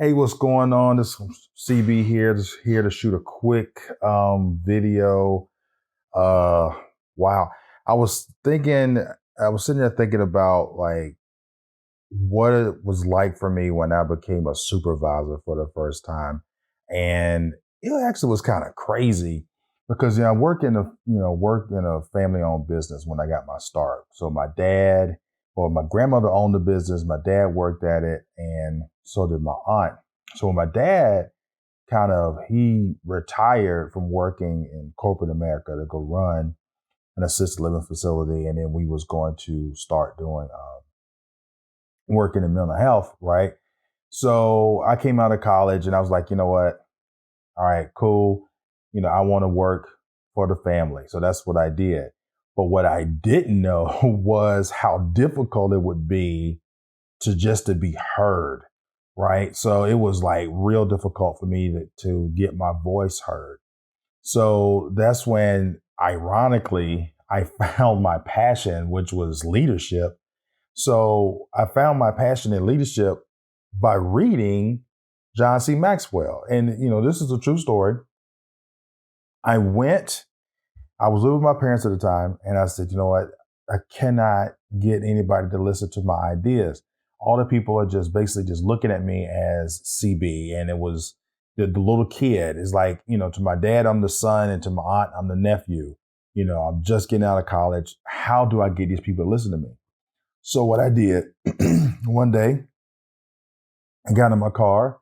Hey, what's going on? This is CB here, just here to shoot a quick video. Uh, wow. I was thinking, I was sitting there thinking about like what it was like for me when I became a supervisor for the first time. And it actually was kind of crazy because I worked in a family owned business when I got my start. So my dad, well, my grandmother owned the business, my dad worked at it, and so did my aunt. So when my dad he retired from working in corporate America to go run an assisted living facility, and then we was going to start doing working in mental health, right? So I came out of college and I was like, you know what? All right, cool. I want to work for the family. So that's what I did. But what I didn't know was how difficult it would be to be heard, right? So it was like real difficult for me to get my voice heard. So that's when, ironically, I found my passion, which was leadership. So I found my passion in leadership by reading John C. Maxwell. And, this is a true story. I went, I was living with my parents at the time, and I said, you know what? I cannot get anybody to listen to my ideas. All the people are just basically just looking at me as CB. And it was the little kid. It's like, to my dad, I'm the son, and to my aunt, I'm the nephew. I'm just getting out of college. How do I get these people to listen to me? So what I did one day, I got in my car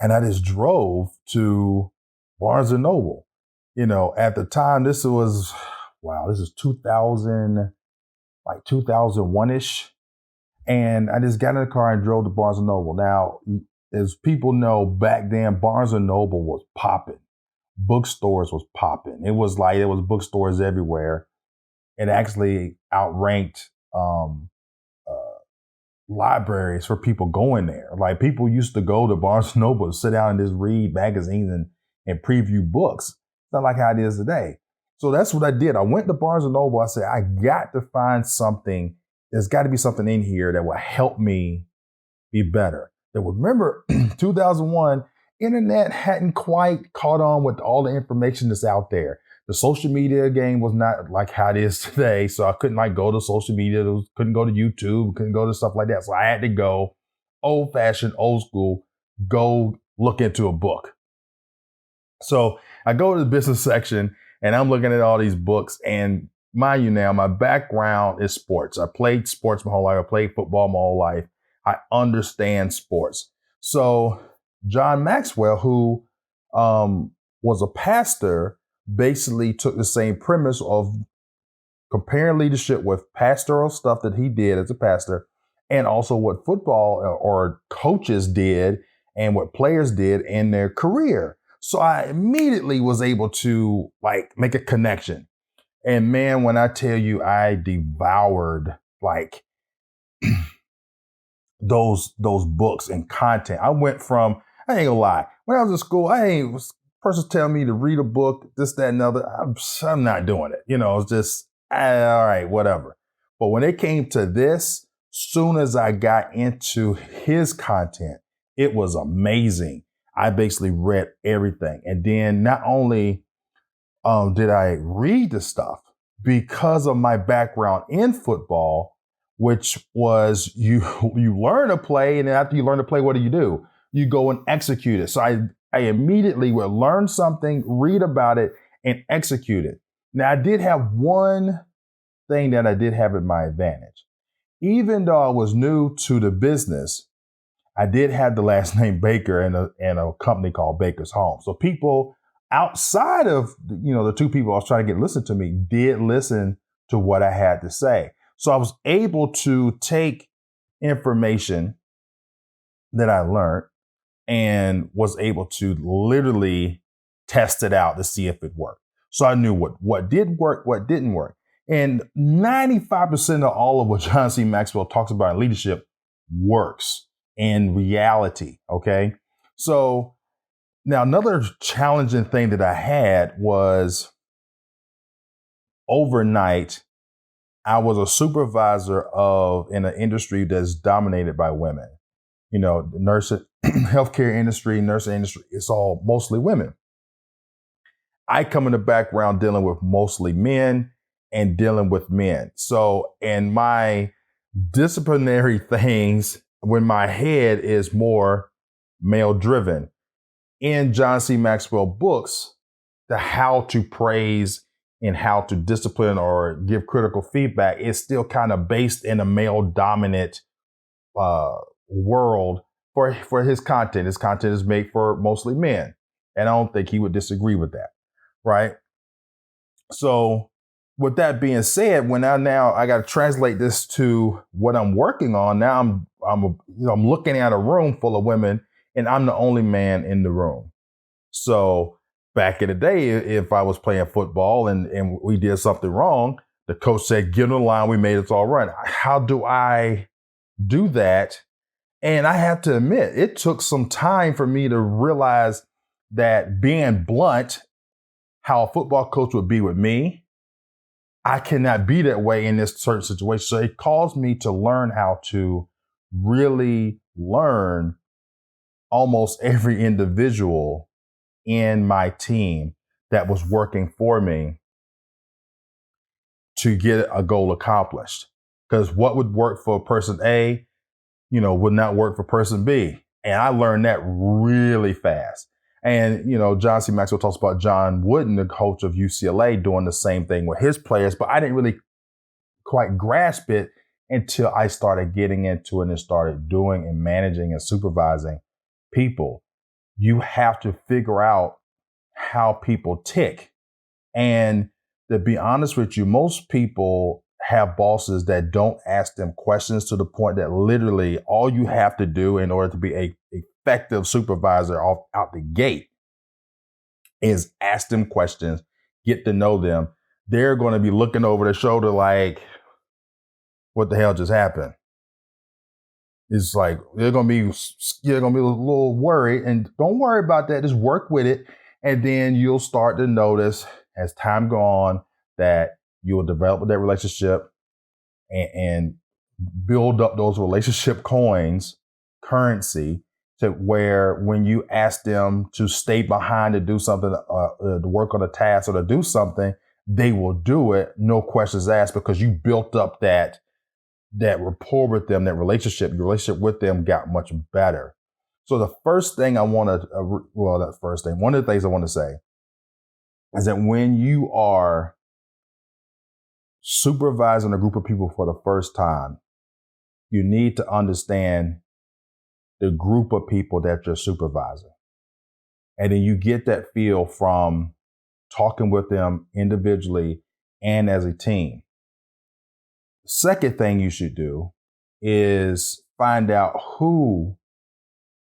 and I just drove to Barnes and Noble. At the time, this is 2000, like 2001-ish. And I just got in the car and drove to Barnes and Noble. Now, as people know, back then, Barnes and Noble was popping. Bookstores was popping. It was like, there was bookstores everywhere. It actually outranked, libraries for people going there. Like people used to go to Barnes and Noble to sit down and just read magazines and preview books. It's not like how it is today. So that's what I did. I went to Barnes and Noble. I said, I got to find something. There's got to be something in here that will help me be better. That would remember 2001, internet hadn't quite caught on with all the information that's out there. The social media game was not like how it is today. So I couldn't like go to social media. Couldn't go to YouTube. Couldn't go to stuff like that. So I had to go old fashioned, old school, go look into a book. So I go to the business section and I'm looking at all these books, and mind you now, my background is sports. I played sports my whole life. I played football my whole life. I understand sports. So John Maxwell, who was a pastor, basically took the same premise of comparing leadership with pastoral stuff that he did as a pastor, and also what football or coaches did and what players did in their career. So I immediately was able to like make a connection. And man, when I tell you I devoured like those books and content. I went from, I ain't gonna lie, when I was in school, persons telling me to read a book, this, that, and other. I'm not doing it. It's just all right, whatever. But when it came to this, soon as I got into his content, it was amazing. I basically read everything, and then not only did I read the stuff because of my background in football, which was you learn to play, and then after you learn to play, what do? You go and execute it. So I immediately would learn something, read about it, and execute it. Now I did have one thing that I did have at my advantage. Even though I was new to the business, I did have the last name Baker and a company called Baker's Home. So people outside of the two people I was trying to get listened to me did listen to what I had to say. So I was able to take information that I learned and was able to literally test it out to see if it worked. So I knew what did work, what didn't work. And 95% of all of what John C. Maxwell talks about in leadership works in reality. Okay. So now another challenging thing that I had was overnight, I was a supervisor in an industry that's dominated by women. The nursing, healthcare industry, nursing industry, it's all mostly women. I come in the background dealing with mostly men and dealing with men. So, in my disciplinary things, when my head is more male driven, in John C. Maxwell books, the how to praise and how to discipline or give critical feedback is still kind of based in a male dominant world for his content. His content is made for mostly men. And I don't think he would disagree with that. Right. So with that being said, when I got to translate this to what I'm working on, now I'm looking at a room full of women and I'm the only man in the room. So back in the day, if I was playing football and we did something wrong, the coach said, get on the line, we made it all right. How do I do that? And I have to admit, it took some time for me to realize that being blunt, how a football coach would be with me, I cannot be that way in this certain situation. So it caused me to learn how to really learn almost every individual in my team that was working for me to get a goal accomplished. Because what would work for person A, would not work for person B. And I learned that really fast. And, John C. Maxwell talks about John Wooden, the coach of UCLA, doing the same thing with his players. But I didn't really quite grasp it until I started getting into it and started doing and managing and supervising people. You have to figure out how people tick. And to be honest with you, most people have bosses that don't ask them questions to the point that literally all you have to do in order to be a effective supervisor out the gate is ask them questions, get to know them. They're going to be looking over their shoulder like, what the hell just happened? It's like they're gonna be a little worried, and don't worry about that. Just work with it, and then you'll start to notice as time goes on that you'll develop that relationship and build up those relationship currency, to where when you ask them to stay behind to do something, to work on a task or to do something, they will do it, no questions asked, because you built up that rapport with them, that relationship. Your relationship with them got much better. So the first thing one of the things I want to say is that when you are supervising a group of people for the first time, you need to understand the group of people that you're supervising. And then you get that feel from talking with them individually and as a team. Second thing you should do is find out who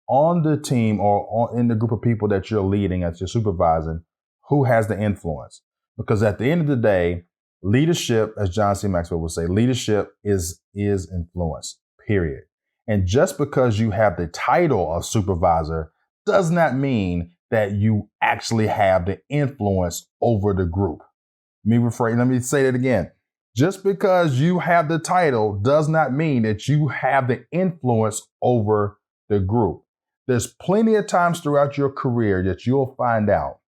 on the team or in the group of people that you're leading, as you're supervising, who has the influence. Because at the end of the day, leadership, as John C. Maxwell would say, leadership is influence, period. And just because you have the title of supervisor does not mean that you actually have the influence over the group. Let me say that again. Just because you have the title does not mean that you have the influence over the group. There's plenty of times throughout your career that you'll find out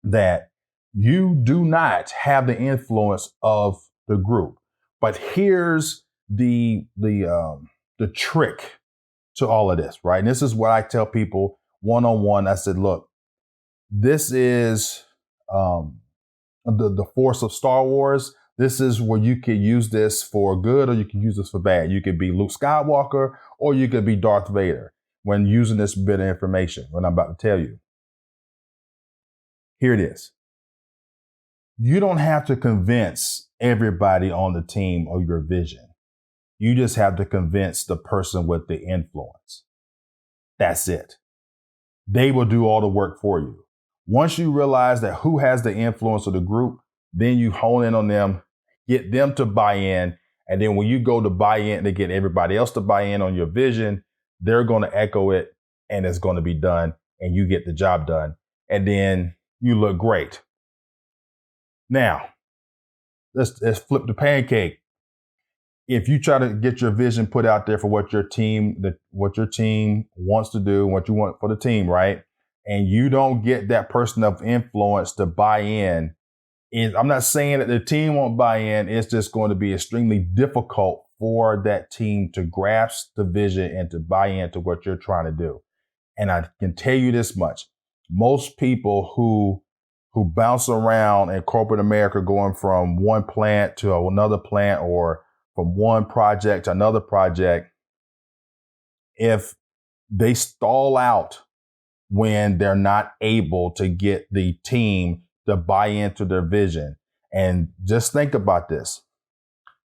that you do not have the influence of the group. But here's the trick to all of this, right? And this is what I tell people one-on-one. I said, look, this is the force of Star Wars. This is where you could use this for good or you can use this for bad. You could be Luke Skywalker or you could be Darth Vader when using this bit of information, what I'm about to tell you. Here it is. You don't have to convince everybody on the team of your vision. You just have to convince the person with the influence. That's it. They will do all the work for you. Once you realize that who has the influence of the group, then you hone in on them, get them to buy in. And then when you go to buy in to get everybody else to buy in on your vision, they're going to echo it and it's going to be done and you get the job done. And then you look great. Now, let's flip the pancake. if you try to get your vision put out there for what your team wants to do, what you want for the team, right? And you don't get that person of influence to buy in, I'm not saying that the team won't buy in. It's just going to be extremely difficult for that team to grasp the vision and to buy into what you're trying to do. And I can tell you this much: most people who bounce around in corporate America, going from one plant to another plant or from one project to another project, if they stall out when they're not able to get the team to buy into their vision. And just think about this.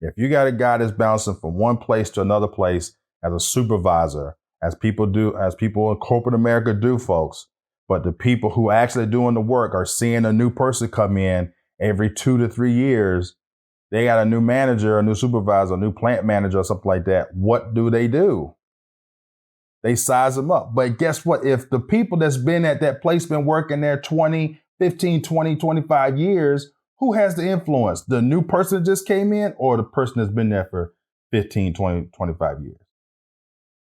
If you got a guy that's bouncing from one place to another place as a supervisor, as people in corporate America do, folks, but the people who are actually doing the work are seeing a new person come in every 2 to 3 years, they got a new manager, a new supervisor, a new plant manager, or something like that. What do? They size them up. But guess what? If the people that's been at that place been working there 20, 15, 20, 25 years, who has the influence? The new person that just came in or the person that's been there for 15, 20, 25 years?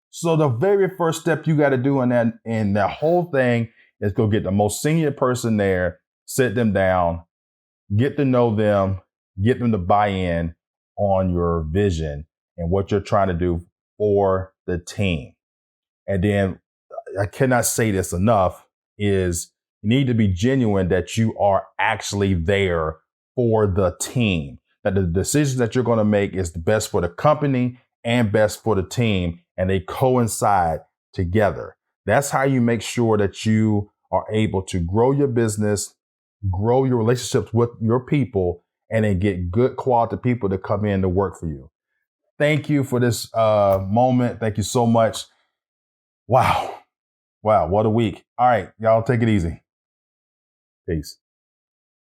So the very first step you got to do in that whole thing is go get the most senior person there, sit them down, get to know them, get them to buy in on your vision and what you're trying to do for the team. And then I cannot say this enough, is you need to be genuine that you are actually there for the team, that the decisions that you're going to make is the best for the company and best for the team, and they coincide together. That's how you make sure that you are able to grow your business, grow your relationships with your people, and then get good quality people to come in to work for you. Thank you for this moment. Thank you so much. Wow. Wow. What a week. All right. Y'all take it easy. Peace.